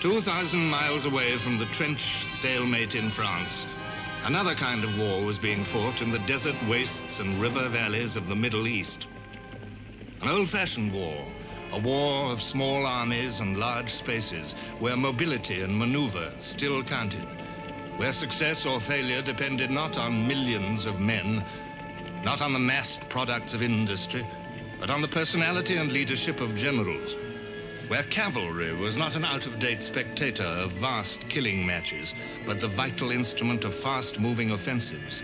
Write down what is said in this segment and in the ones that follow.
2,000 miles away from the trench stalemate in France, another kind of war was being fought in the desert wastes and river valleys of the Middle East. An old-fashioned war, a war of small armies and large spaces, where mobility and maneuver still counted, where success or failure depended not on millions of men, not on the massed products of industry, but on the personality and leadership of generals, where cavalry was not an out-of-date spectator of vast killing matches, but the vital instrument of fast-moving offensives,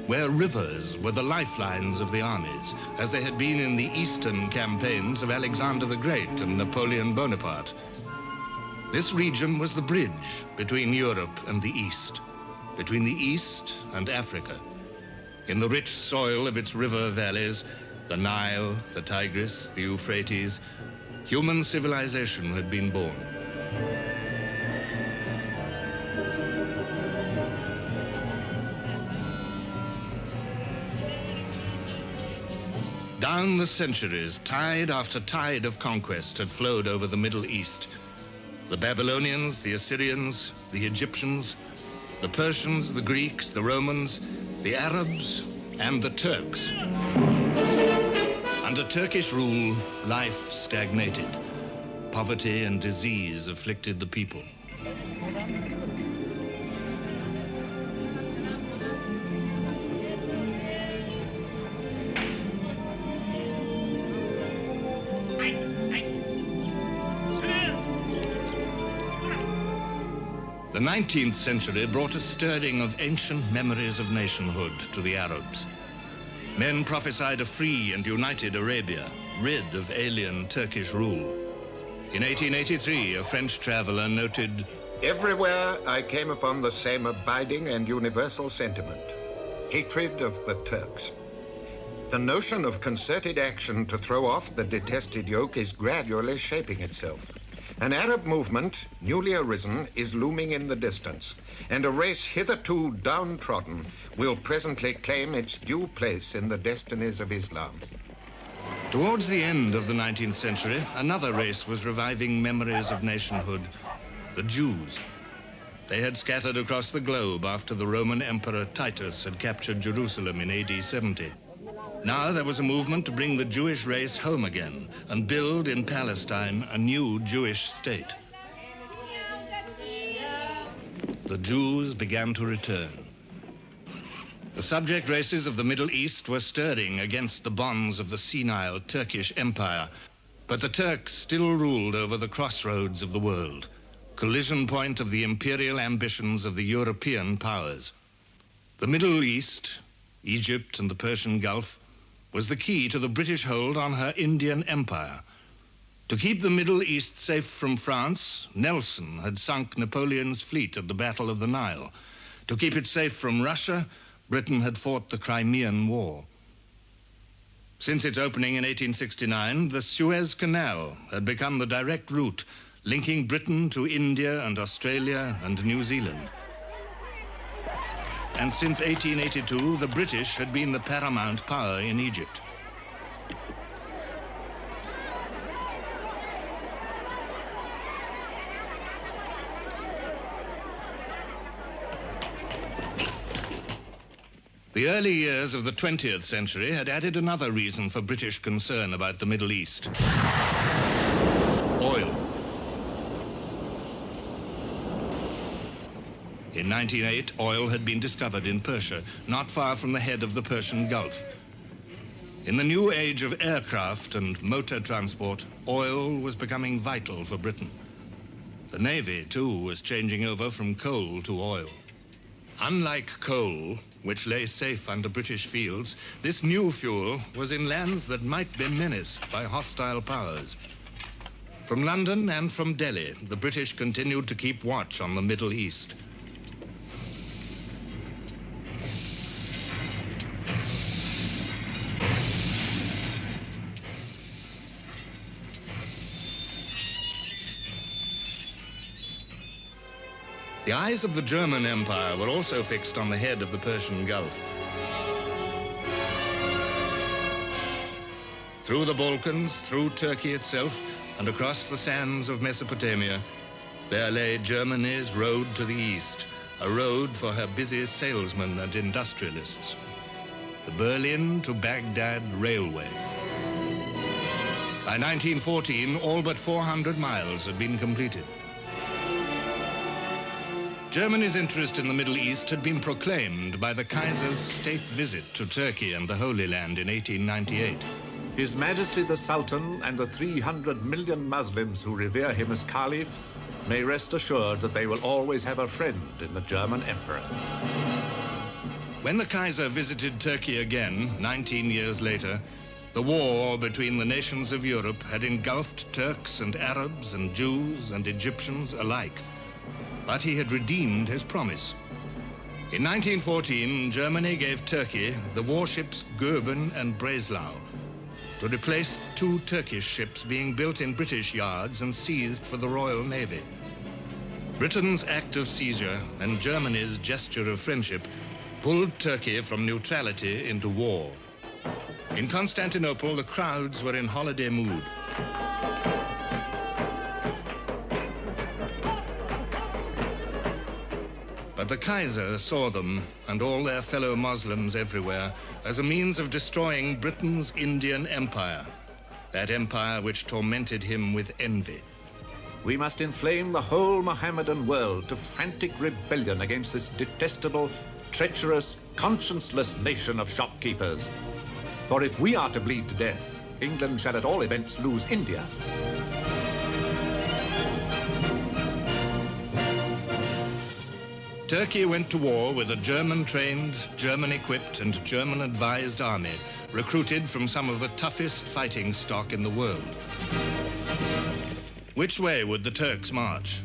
where rivers were the lifelines of the armies, as they had been in the eastern campaigns of Alexander the Great and Napoleon Bonaparte. This region was the bridge between Europe and the East, between the East and Africa. In the rich soil of its river valleys, the Nile, the Tigris, the Euphrates, human civilization had been born. Down the centuries, tide after tide of conquest had flowed over the Middle East. The Babylonians, the Assyrians, the Egyptians, the Persians, the Greeks, the Romans, the Arabs, and the Turks. Under Turkish rule, life stagnated. Poverty and disease afflicted the people. The 19th century brought a stirring of ancient memories of nationhood to the Arabs. Men prophesied a free and united Arabia, rid of alien Turkish rule. In 1883, a French traveler noted, "Everywhere I came upon the same abiding and universal sentiment, hatred of the Turks. The notion of concerted action to throw off the detested yoke is gradually shaping itself. An Arab movement, newly arisen, is looming in the distance, and a race hitherto downtrodden will presently claim its due place in the destinies of Islam." Towards the end of the 19th century, another race was reviving memories of nationhood, the Jews. They had scattered across the globe after the Roman Emperor Titus had captured Jerusalem in AD 70. Now there was a movement to bring the Jewish race home again and build in Palestine a new Jewish state. The Jews began to return. The subject races of the Middle East were stirring against the bonds of the senile Turkish Empire, but the Turks still ruled over the crossroads of the world, collision point of the imperial ambitions of the European powers. The Middle East, Egypt and the Persian Gulf, was the key to the British hold on her Indian Empire. To keep the Middle East safe from France, Nelson had sunk Napoleon's fleet at the Battle of the Nile. To keep it safe from Russia, Britain had fought the Crimean War. Since its opening in 1869, the Suez Canal had become the direct route linking Britain to India and Australia and New Zealand. And since 1882, the British had been the paramount power in Egypt. The early years of the 20th century had added another reason for British concern about the Middle East: oil. In 1908, oil had been discovered in Persia, not far from the head of the Persian Gulf. In the new age of aircraft and motor transport, oil was becoming vital for Britain. The Navy, too, was changing over from coal to oil. Unlike coal, which lay safe under British fields, this new fuel was in lands that might be menaced by hostile powers. From London and from Delhi, the British continued to keep watch on the Middle East. The eyes of the German Empire were also fixed on the head of the Persian Gulf. Through the Balkans, through Turkey itself, and across the sands of Mesopotamia, there lay Germany's road to the east, a road for her busy salesmen and industrialists. The Berlin to Baghdad Railway. By 1914, all but 400 miles had been completed. Germany's interest in the Middle East had been proclaimed by the Kaiser's state visit to Turkey and the Holy Land in 1898. His Majesty the Sultan and the 300 million Muslims who revere him as Caliph may rest assured that they will always have a friend in the German Emperor. When the Kaiser visited Turkey again, 19 years later, the war between the nations of Europe had engulfed Turks and Arabs and Jews and Egyptians alike. But he had redeemed his promise. In 1914, Germany gave Turkey the warships Goeben and Breslau to replace 2 Turkish ships being built in British yards and seized for the Royal Navy. Britain's act of seizure and Germany's gesture of friendship pulled Turkey from neutrality into war. In Constantinople, the crowds were in holiday mood. But the Kaiser saw them, and all their fellow Muslims everywhere, as a means of destroying Britain's Indian Empire, that empire which tormented him with envy. We must inflame the whole Mohammedan world to frantic rebellion against this detestable, treacherous, conscienceless nation of shopkeepers. For if we are to bleed to death, England shall at all events lose India. Turkey went to war with a German-trained, German-equipped and German-advised army, recruited from some of the toughest fighting stock in the world. Which way would the Turks march?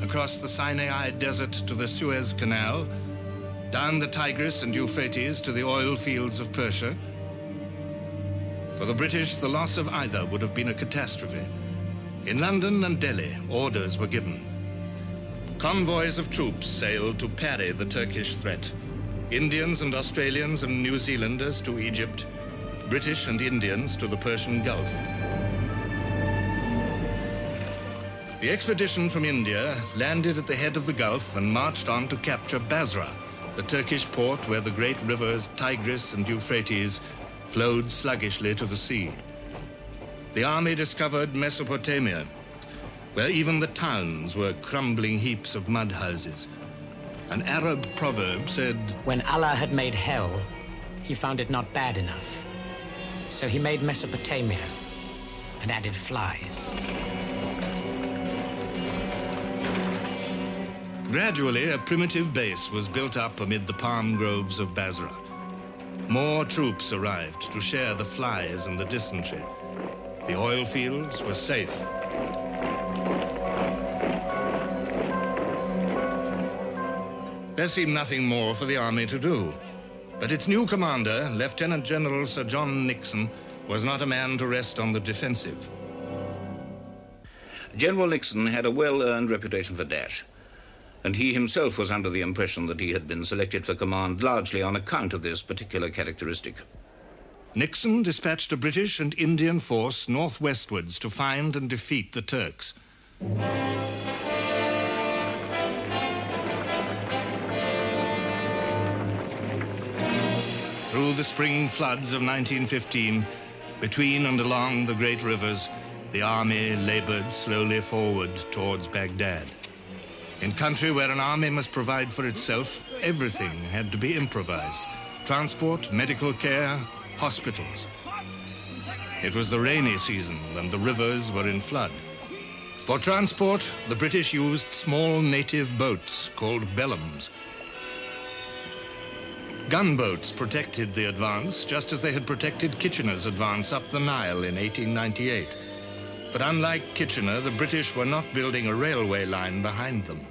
Across the Sinai Desert to the Suez Canal? Down the Tigris and Euphrates to the oil fields of Persia? For the British, the loss of either would have been a catastrophe. In London and Delhi, orders were given. Convoys of troops sailed to parry the Turkish threat. Indians and Australians and New Zealanders to Egypt, British and Indians to the Persian Gulf. The expedition from India landed at the head of the Gulf and marched on to capture Basra, the Turkish port where the great rivers Tigris and Euphrates flowed sluggishly to the sea. The army discovered Mesopotamia, where even the towns were crumbling heaps of mud houses. An Arab proverb said, "When Allah had made hell, he found it not bad enough. So he made Mesopotamia and added flies." Gradually, a primitive base was built up amid the palm groves of Basra. More troops arrived to share the flies and the dysentery. The oil fields were safe. There seemed nothing more for the army to do. But its new commander, Lieutenant General Sir John Nixon, was not a man to rest on the defensive. General Nixon had a well-earned reputation for dash, and he himself was under the impression that he had been selected for command largely on account of this particular characteristic. Nixon dispatched a British and Indian force northwestwards to find and defeat the Turks. Through the spring floods of 1915, between and along the great rivers, the army labored slowly forward towards Baghdad. In country where an army must provide for itself, everything had to be improvised. Transport, medical care, hospitals. It was the rainy season and the rivers were in flood. For transport, the British used small native boats called bellums. Gunboats protected the advance, just as they had protected Kitchener's advance up the Nile in 1898. But unlike Kitchener, the British were not building a railway line behind them.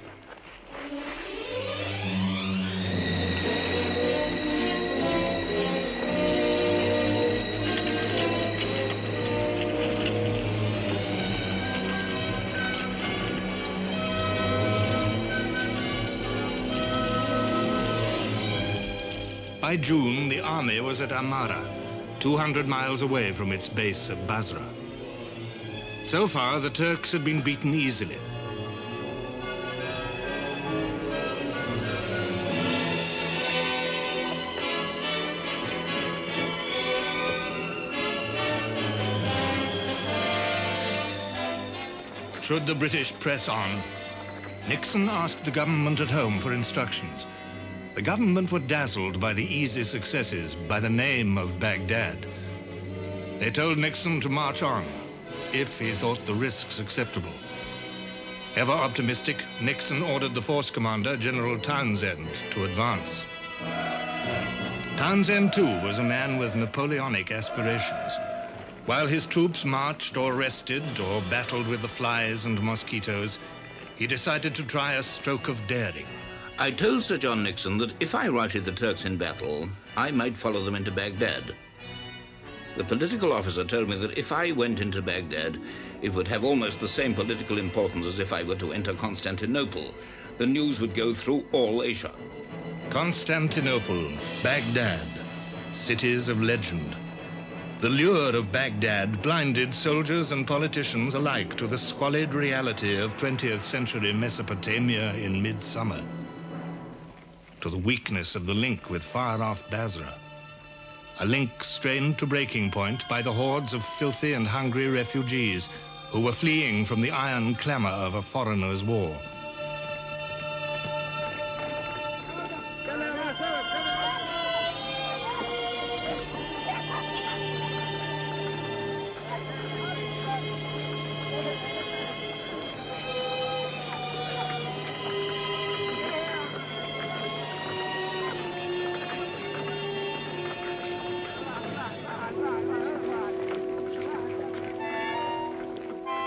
By June, the army was at Amara, 200 miles away from its base at Basra. So far, the Turks had been beaten easily. Should the British press on, Nixon asked the government at home for instructions. The government were dazzled by the easy successes, by the name of Baghdad. They told Nixon to march on, if he thought the risks acceptable. Ever optimistic, Nixon ordered the force commander, General Townsend, to advance. Townsend, too, was a man with Napoleonic aspirations. While his troops marched or rested or battled with the flies and mosquitoes, he decided to try a stroke of daring. I told Sir John Nixon that if I routed the Turks in battle, I might follow them into Baghdad. The political officer told me that if I went into Baghdad, it would have almost the same political importance as if I were to enter Constantinople. The news would go through all Asia. Constantinople, Baghdad, cities of legend. The lure of Baghdad blinded soldiers and politicians alike to the squalid reality of 20th century Mesopotamia in midsummer, to the weakness of the link with far-off Basra, a link strained to breaking point by the hordes of filthy and hungry refugees who were fleeing from the iron clamor of a foreigner's war.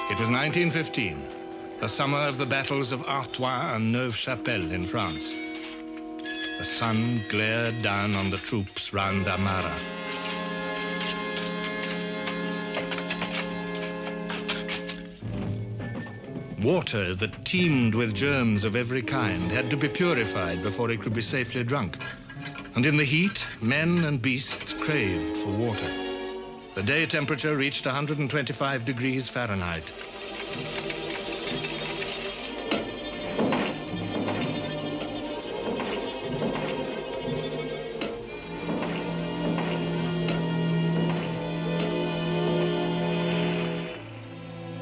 It was 1915, the summer of the battles of Artois and Neuve-Chapelle in France. The sun glared down on the troops round Amara. Water that teemed with germs of every kind had to be purified before it could be safely drunk. And in the heat, men and beasts craved for water. The day temperature reached 125 degrees Fahrenheit.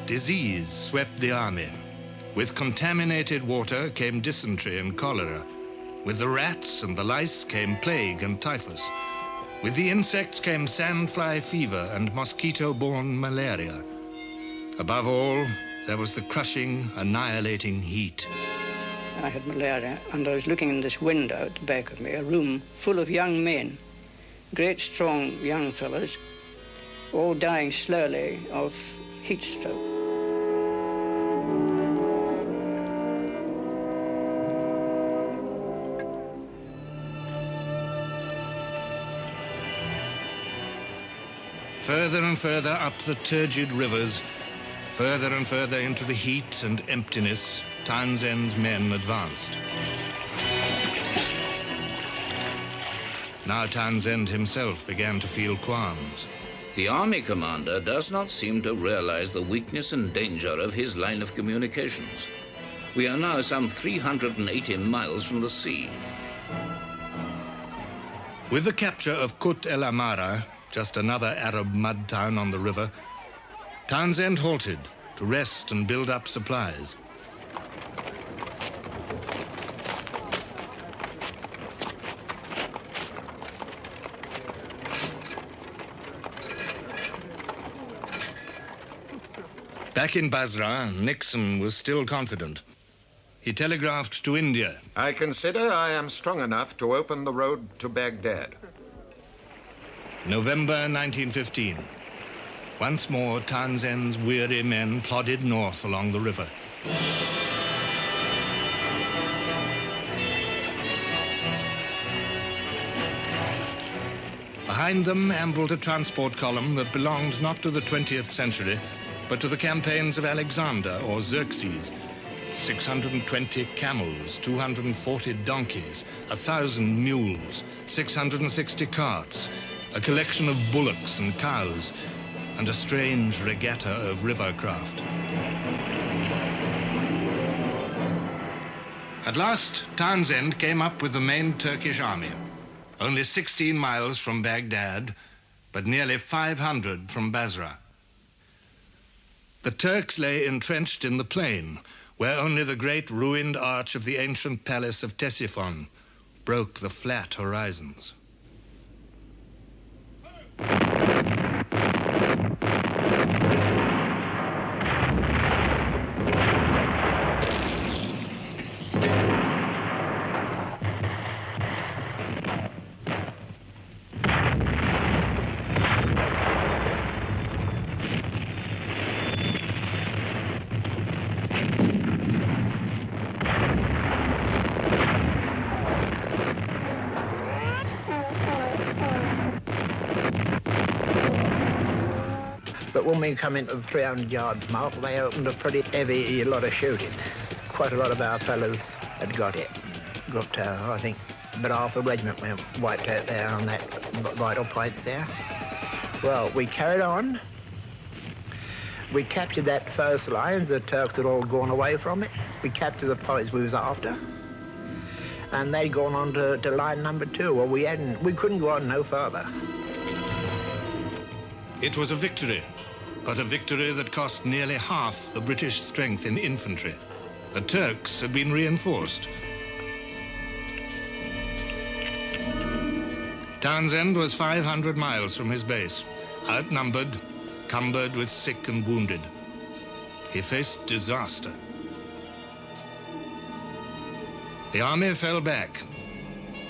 Disease swept the army. With contaminated water came dysentery and cholera. With the rats and the lice came plague and typhus. With the insects came sandfly fever and mosquito-borne malaria. Above all, there was the crushing, annihilating heat. I had malaria, and I was looking in this window at the back of me, a room full of young men, great, strong young fellows, all dying slowly of heat stroke. Further and further up the turgid rivers, further and further into the heat and emptiness, Townsend's men advanced. Now Townsend himself began to feel qualms. The army commander does not seem to realize the weakness and danger of his line of communications. We are now some 380 miles from the sea. With the capture of Kut el Amara, just another Arab mud town on the river, Townsend halted to rest and build up supplies. Back in Basra, Nixon was still confident. He telegraphed to India. I consider I am strong enough to open the road to Baghdad. November 1915. Once more, Townsend's weary men plodded north along the river. Behind them ambled a transport column that belonged not to the 20th century, but to the campaigns of Alexander or Xerxes. 620 camels, 240 donkeys, 1,000 mules, 660 carts, a collection of bullocks and cows, and a strange regatta of river craft. At last, Townsend came up with the main Turkish army, only 16 miles from Baghdad, but nearly 500 from Basra. The Turks lay entrenched in the plain, where only the great ruined arch of the ancient palace of Ctesiphon broke the flat horizons. But when we come into the 300 yards mark, they opened a pretty heavy lot of shooting. Quite a lot of our fellas had got it. Got, I think, about half a regiment were wiped out there on that vital points there. Well, we carried on. We captured that first line. The Turks had all gone away from it. We captured the points we was after. And they'd gone on to line number 2. Well, we couldn't go on no further. It was a victory, but a victory that cost nearly half the British strength in infantry. The Turks had been reinforced. Townsend was 500 miles from his base, outnumbered, cumbered with sick and wounded. He faced disaster. The army fell back.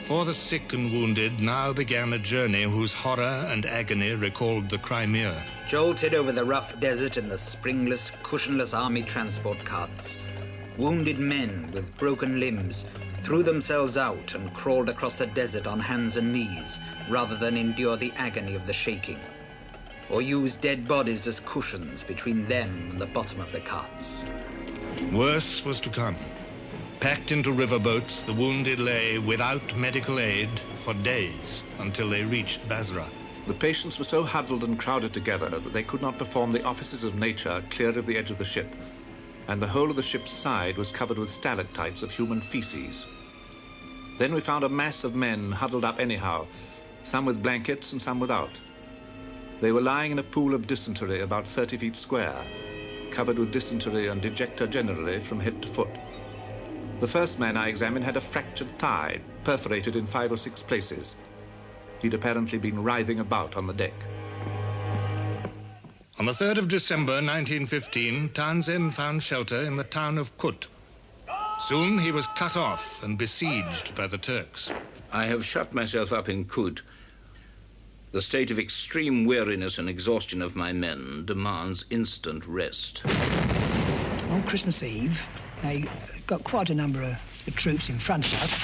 For the sick and wounded now began a journey whose horror and agony recalled the Crimea. Jolted over the rough desert in the springless, cushionless army transport carts, wounded men with broken limbs threw themselves out and crawled across the desert on hands and knees rather than endure the agony of the shaking, or use dead bodies as cushions between them and the bottom of the carts. Worse was to come. Packed into riverboats, the wounded lay without medical aid for days until they reached Basra. The patients were so huddled and crowded together that they could not perform the offices of nature clear of the edge of the ship, and the whole of the ship's side was covered with stalactites of human feces. Then we found a mass of men huddled up anyhow, some with blankets and some without. They were lying in a pool of dysentery about 30 feet square, covered with dysentery and dejecta generally from head to foot. The first man I examined had a fractured thigh, perforated in 5 or 6 places. He'd apparently been writhing about on the deck. On the 3rd of December 1915, Townsend found shelter in the town of Kut. Soon he was cut off and besieged by the Turks. I have shut myself up in Kut. The state of extreme weariness and exhaustion of my men demands instant rest. On Christmas Eve, they got quite a number of the troops in front of us,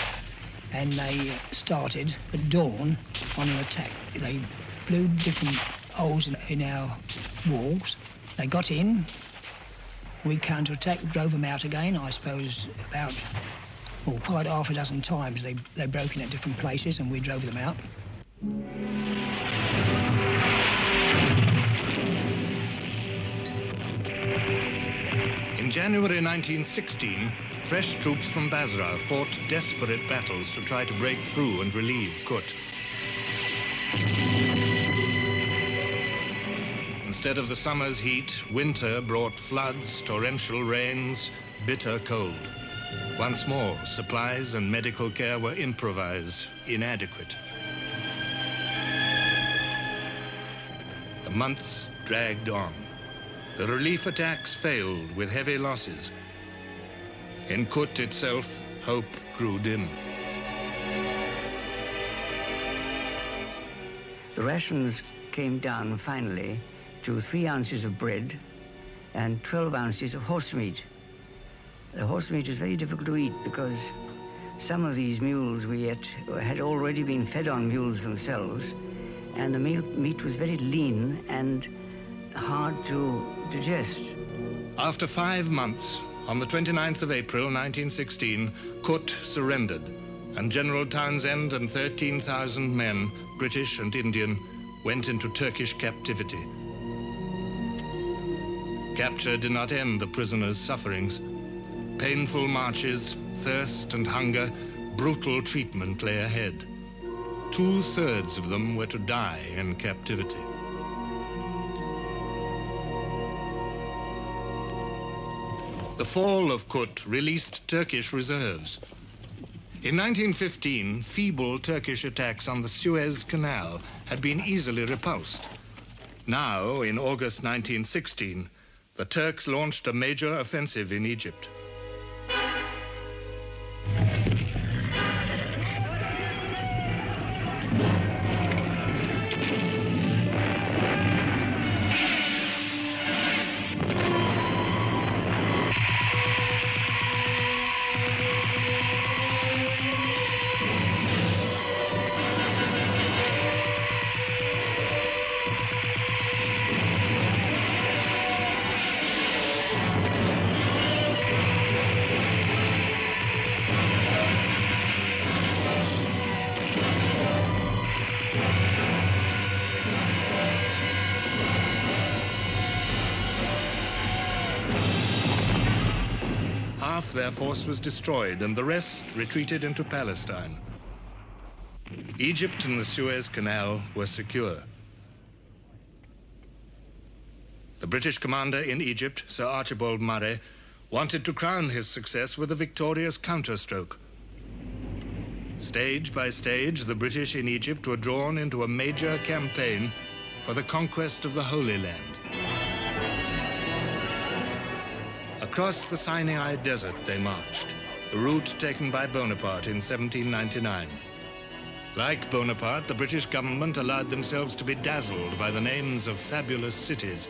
and they started at dawn on an attack. They blew different holes in our walls. They got in, we counter-attacked, drove them out again, I suppose about, quite half a dozen times. They broke in at different places and we drove them out. In January 1916, fresh troops from Basra fought desperate battles to try to break through and relieve Kut. Instead of the summer's heat, winter brought floods, torrential rains, bitter cold. Once more, supplies and medical care were improvised, inadequate. The months dragged on. The relief attacks failed with heavy losses. In Kut itself, hope grew dim. The rations came down finally to 3 ounces of bread and 12 ounces of horse meat. The horse meat is very difficult to eat because some of these mules we ate had already been fed on mules themselves, and the meat was very lean and hard to digest. After 5 months, on the 29th of April 1916, Kut surrendered, and General Townsend and 13,000 men, British and Indian, went into Turkish captivity. Capture did not end the prisoners' sufferings. Painful marches, thirst and hunger, brutal treatment lay ahead. 2/3 of them were to die in captivity. The fall of Kut released Turkish reserves. In 1915, feeble Turkish attacks on the Suez Canal had been easily repulsed. Now, in August 1916, the Turks launched a major offensive in Egypt. Half their force was destroyed, and the rest retreated into Palestine. Egypt and the Suez Canal were secure. The British commander in Egypt, Sir Archibald Murray, wanted to crown his success with a victorious counterstroke. Stage by stage, the British in Egypt were drawn into a major campaign for the conquest of the Holy Land. Across the Sinai Desert they marched, the route taken by Bonaparte in 1799. Like Bonaparte, the British government allowed themselves to be dazzled by the names of fabulous cities,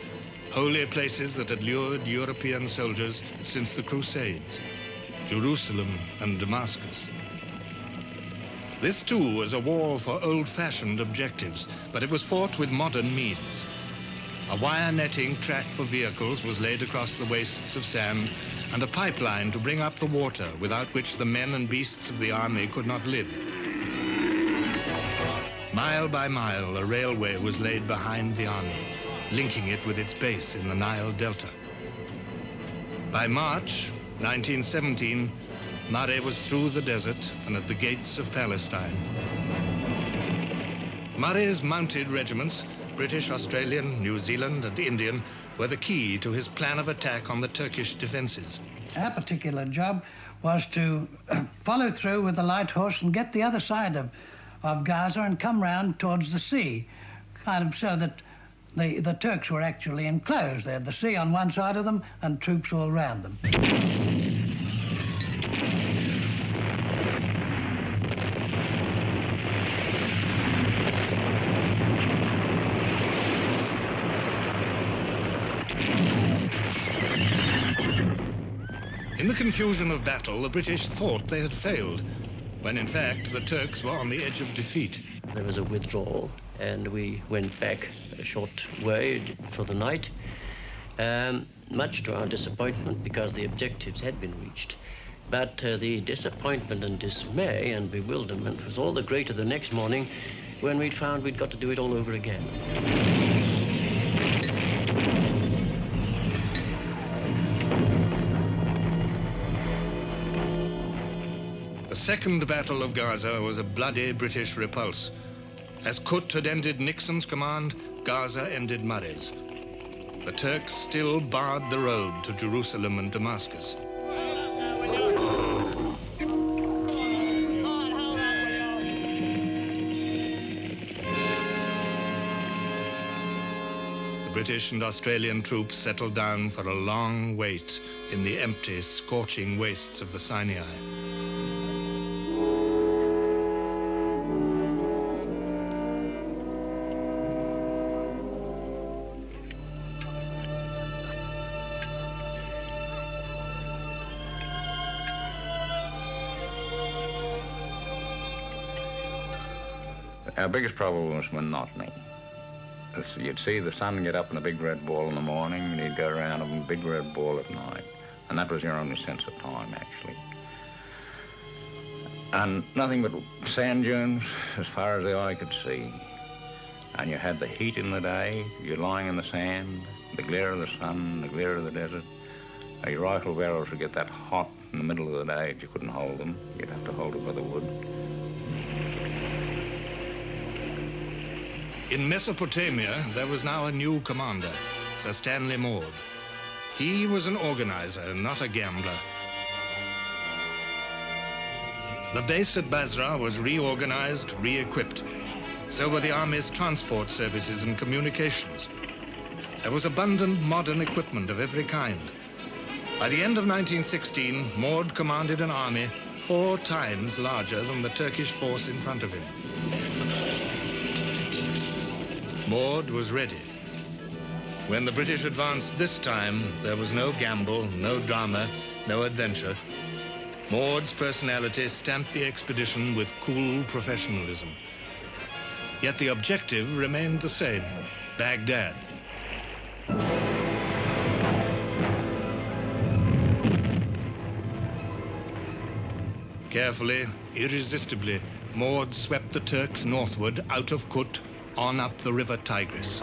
holy places that had lured European soldiers since the Crusades, Jerusalem and Damascus. This too was a war for old-fashioned objectives, but it was fought with modern means. A wire netting track for vehicles was laid across the wastes of sand, and a pipeline to bring up the water without which the men and beasts of the army could not live. Mile by mile, a railway was laid behind the army, linking it with its base in the Nile Delta. By March 1917, Murray was through the desert and at the gates of Palestine. Murray's mounted regiments, British, Australian, New Zealand and Indian, were the key to his plan of attack on the Turkish defences. Our particular job was to follow through with the light horse and get the other side of Gaza and come round towards the sea, kind of so that the Turks were actually enclosed. They had the sea on one side of them and troops all round them. In the confusion of battle, the British thought they had failed, when in fact the Turks were on the edge of defeat. There was a withdrawal, and we went back a short way for the night, much to our disappointment because the objectives had been reached. But the disappointment and dismay and bewilderment was all the greater the next morning when we'd found we'd got to do it all over again. The Second Battle of Gaza was a bloody British repulse. As Kut had ended Nixon's command, Gaza ended Murray's. The Turks still barred the road to Jerusalem and Damascus. The British and Australian troops settled down for a long wait in the empty, scorching wastes of the Sinai. Our biggest problem was monotony. You'd see the sun get up in a big red ball in the morning, and you'd go around in a big red ball at night. And that was your only sense of time, actually. And nothing but sand dunes as far as the eye could see. and you had the heat in the day, you're lying in the sand, the glare of the sun, the glare of the desert. Your rifle barrels would get that hot in the middle of the day that you couldn't hold them. You'd have to hold it by the wood. In Mesopotamia, there was now a new commander, Sir Stanley Maud. He was an organizer, not a gambler. The base at Basra was reorganized, re-equipped. So were the army's transport services and communications. There was abundant modern equipment of every kind. By the end of 1916, Maud commanded an army 4 times larger than the Turkish force in front of him. Maud was ready. When the British advanced this time, there was no gamble, no drama, no adventure. Maud's personality stamped the expedition with cool professionalism. Yet the objective remained the same, Baghdad. Carefully, irresistibly, Maud swept the Turks northward out of Kut, on up the river Tigris.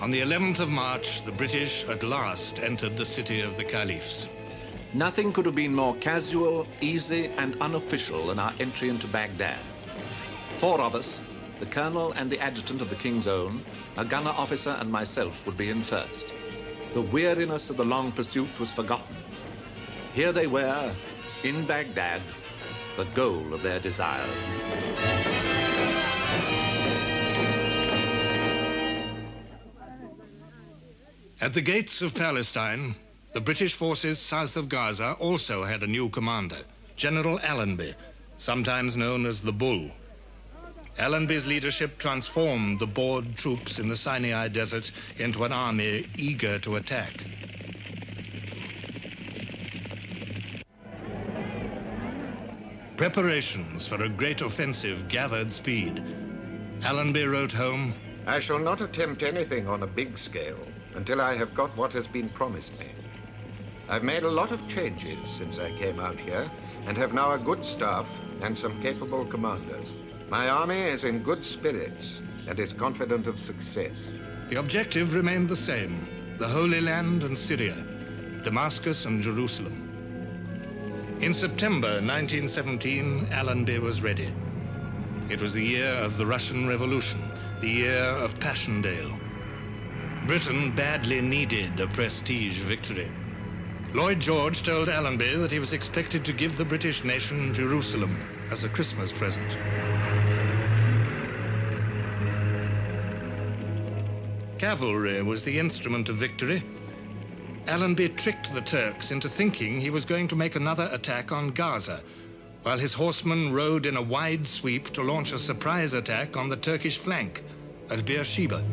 On the 11th of March, the British at last entered the city of the Caliphs. Nothing could have been more casual, easy, and unofficial than our entry into Baghdad. 4 of us, the colonel and the adjutant of the King's Own, a gunner officer and myself would be in first. The weariness of the long pursuit was forgotten. Here they were, in Baghdad, the goal of their desires. At the gates of Palestine, the British forces south of Gaza also had a new commander, General Allenby, sometimes known as the Bull. Allenby's leadership transformed the bored troops in the Sinai Desert into an army eager to attack. Preparations for a great offensive gathered speed. Allenby wrote home, "I shall not attempt anything on a big scale until I have got what has been promised me. I've made a lot of changes since I came out here and have now a good staff and some capable commanders. My army is in good spirits and is confident of success." The objective remained the same, the Holy Land and Syria, Damascus and Jerusalem. In September 1917, Allenby was ready. It was the year of the Russian Revolution, the year of Passchendaele. Britain badly needed a prestige victory. Lloyd George told Allenby that he was expected to give the British nation Jerusalem as a Christmas present. Cavalry was the instrument of victory. Allenby tricked the Turks into thinking he was going to make another attack on Gaza, while his horsemen rode in a wide sweep to launch a surprise attack on the Turkish flank at Beersheba.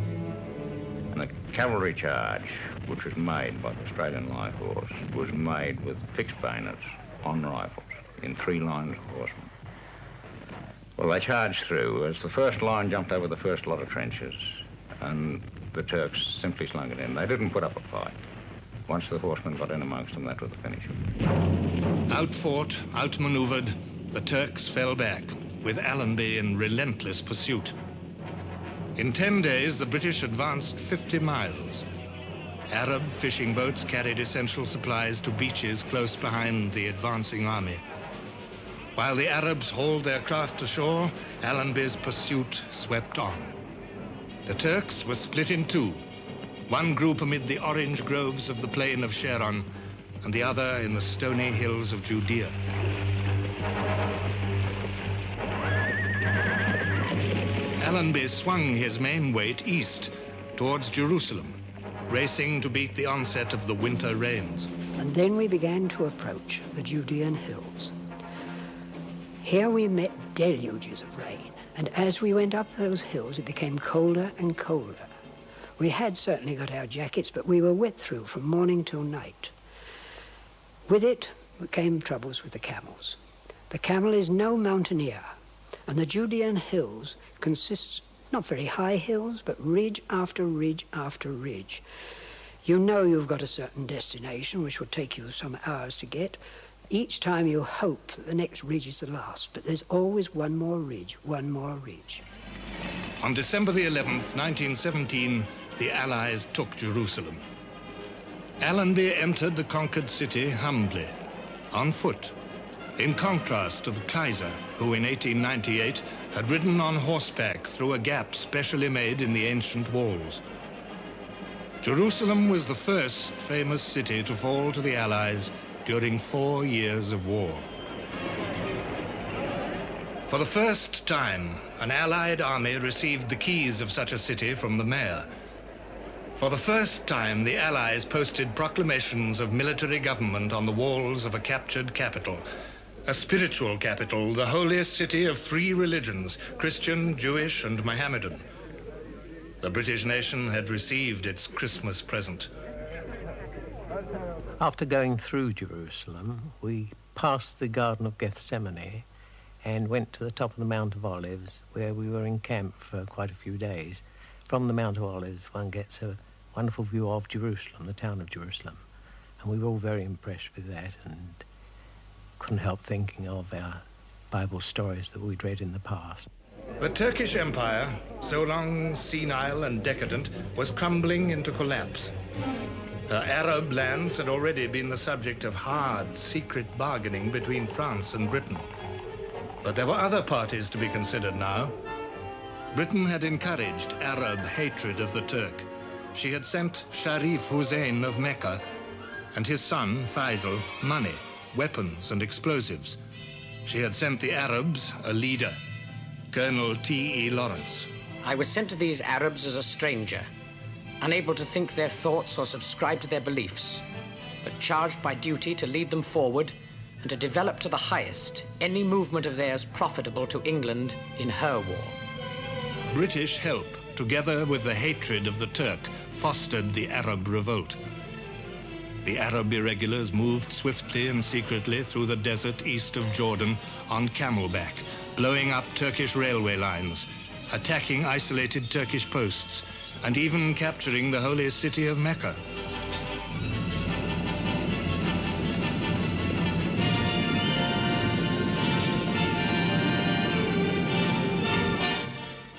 The cavalry charge, which was made by the Australian Light Horse, was made with fixed bayonets on rifles in 3 lines of horsemen. Well, they charged through as the first line jumped over the first lot of trenches, and the Turks simply slung it in. They didn't put up a fight. Once the horsemen got in amongst them, that was the finish. Outfought, outmaneuvered, the Turks fell back, with Allenby in relentless pursuit. In 10 days, the British advanced 50 miles. Arab fishing boats carried essential supplies to beaches close behind the advancing army. While the Arabs hauled their craft ashore, Allenby's pursuit swept on. The Turks were split in 2, one group amid the orange groves of the plain of Sharon, and the other in the stony hills of Judea. Allenby swung his main weight east, towards Jerusalem, racing to beat the onset of the winter rains. And then we began to approach the Judean hills. Here we met deluges of rain, and as we went up those hills, it became colder and colder. We had certainly got our jackets, but we were wet through from morning till night. With it came troubles with the camels. The camel is no mountaineer, and the Judean hills consists not very high hills, but ridge after ridge after ridge. You know you've got a certain destination, which will take you some hours to get. Each time you hope that the next ridge is the last, but there's always one more ridge, one more ridge. On December the 11th, 1917, the Allies took Jerusalem. Allenby entered the conquered city humbly, on foot, in contrast to the Kaiser, who in 1898 had ridden on horseback through a gap specially made in the ancient walls. Jerusalem was the first famous city to fall to the Allies during 4 years of war. For the first time, an Allied army received the keys of such a city from the mayor. For the first time, the Allies posted proclamations of military government on the walls of a captured capital, a spiritual capital, the holiest city of 3 religions, Christian, Jewish, and Mohammedan. The British nation had received its Christmas present. After going through Jerusalem, we passed the Garden of Gethsemane and went to the top of the Mount of Olives, where we were in camp for quite a few days. From the Mount of Olives, one gets a wonderful view of Jerusalem, the town of Jerusalem. And we were all very impressed with that and couldn't help thinking of our Bible stories that we'd read in the past. The Turkish Empire, so long senile and decadent, was crumbling into collapse. Her Arab lands had already been the subject of hard, secret bargaining between France and Britain. But there were other parties to be considered now. Britain had encouraged Arab hatred of the Turk. She had sent Sharif Hussein of Mecca and his son, Faisal, money, weapons and explosives. She had sent the Arabs a leader, Colonel T.E. Lawrence. I was sent to these Arabs as a stranger, unable to think their thoughts or subscribe to their beliefs, but charged by duty to lead them forward and to develop to the highest any movement of theirs profitable to England in her war. British help, together with the hatred of the Turk, fostered the Arab revolt. The Arab irregulars moved swiftly and secretly through the desert east of Jordan on camelback, blowing up Turkish railway lines, attacking isolated Turkish posts, and even capturing the holy city of Mecca.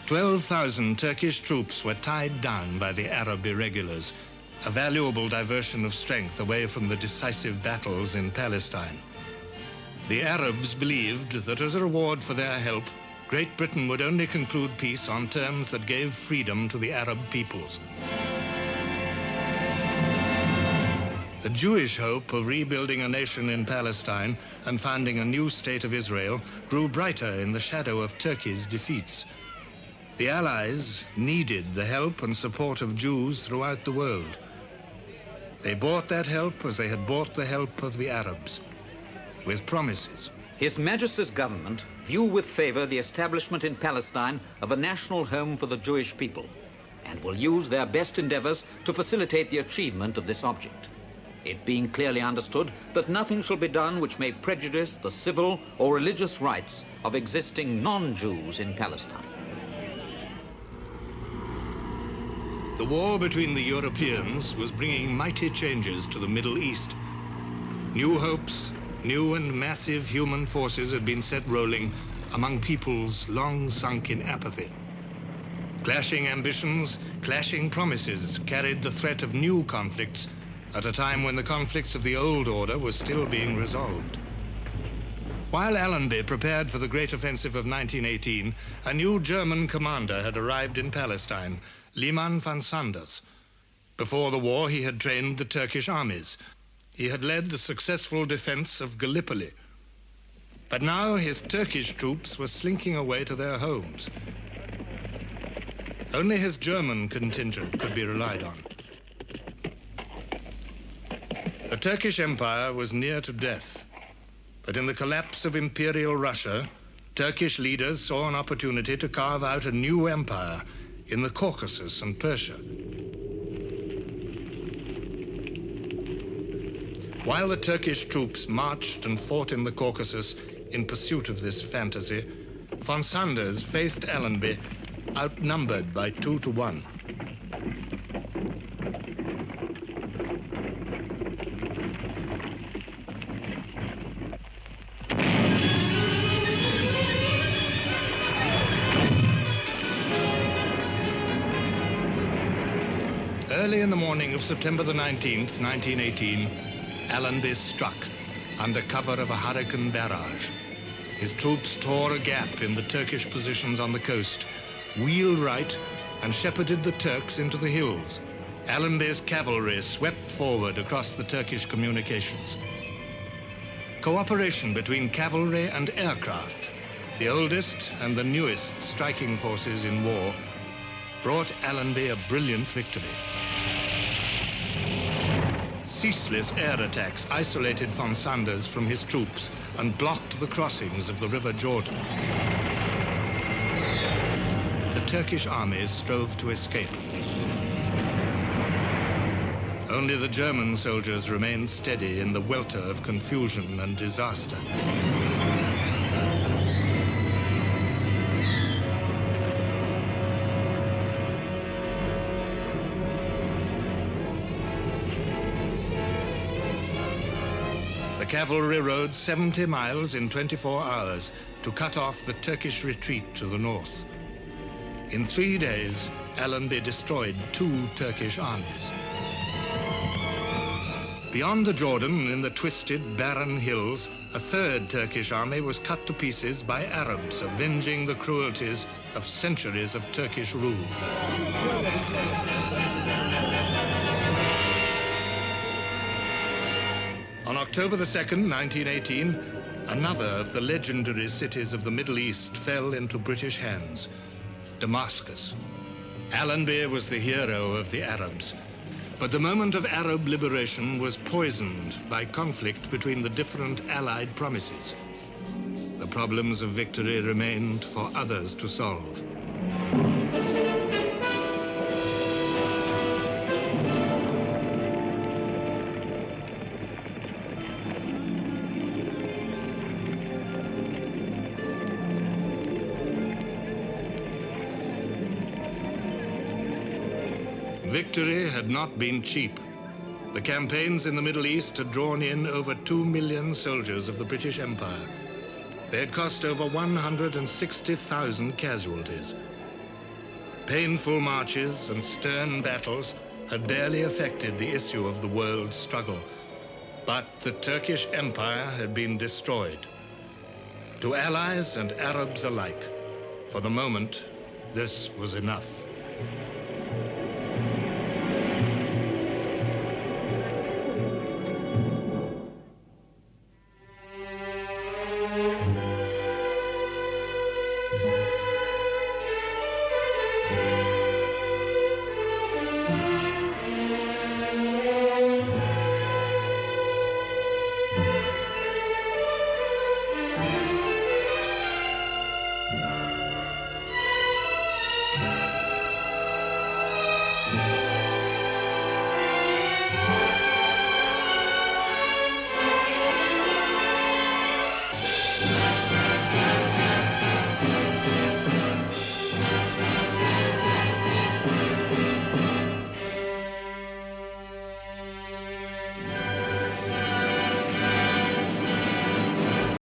"12,000 Turkish troops were tied down by the Arab irregulars, a valuable diversion of strength away from the decisive battles in Palestine. The Arabs believed that as a reward for their help, Great Britain would only conclude peace on terms that gave freedom to the Arab peoples. The Jewish hope of rebuilding a nation in Palestine and founding a new state of Israel grew brighter in the shadow of Turkey's defeats. The Allies needed the help and support of Jews throughout the world. They bought that help as they had bought the help of the Arabs, with promises. His Majesty's government view with favour the establishment in Palestine of a national home for the Jewish people, and will use their best endeavours to facilitate the achievement of this object, it being clearly understood that nothing shall be done which may prejudice the civil or religious rights of existing non-Jews in Palestine. The war between the Europeans was bringing mighty changes to the Middle East. New hopes, new and massive human forces had been set rolling among peoples long sunk in apathy. Clashing ambitions, clashing promises carried the threat of new conflicts at a time when the conflicts of the old order were still being resolved. While Allenby prepared for the great offensive of 1918, a new German commander had arrived in Palestine, Liman van Sanders. Before the war, he had trained the Turkish armies. He had led the successful defense of Gallipoli. But now his Turkish troops were slinking away to their homes. Only his German contingent could be relied on. The Turkish Empire was near to death. But in the collapse of Imperial Russia, Turkish leaders saw an opportunity to carve out a new empire in the Caucasus and Persia. While the Turkish troops marched and fought in the Caucasus in pursuit of this fantasy, von Sanders faced Allenby outnumbered by 2 to 1. Early in the morning of September the 19th, 1918, Allenby struck under cover of a hurricane barrage. His troops tore a gap in the Turkish positions on the coast, wheeled right, and shepherded the Turks into the hills. Allenby's cavalry swept forward across the Turkish communications. Cooperation between cavalry and aircraft, the oldest and the newest striking forces in war, brought Allenby a brilliant victory. Ceaseless air attacks isolated von Sanders from his troops and blocked the crossings of the River Jordan. The Turkish armies strove to escape. Only the German soldiers remained steady in the welter of confusion and disaster. The cavalry rode 70 miles in 24 hours to cut off the Turkish retreat to the north. In 3 days, Allenby destroyed 2 Turkish armies. Beyond the Jordan, in the twisted, barren hills, a 3rd Turkish army was cut to pieces by Arabs, avenging the cruelties of centuries of Turkish rule. On October the 2nd, 1918, another of the legendary cities of the Middle East fell into British hands, Damascus. Allenby was the hero of the Arabs, but the moment of Arab liberation was poisoned by conflict between the different Allied promises. The problems of victory remained for others to solve. Victory had not been cheap. The campaigns in the Middle East had drawn in over 2 million soldiers of the British Empire. They had cost over 160,000 casualties. Painful marches and stern battles had barely affected the issue of the world struggle. But the Turkish Empire had been destroyed. To Allies and Arabs alike, for the moment, this was enough.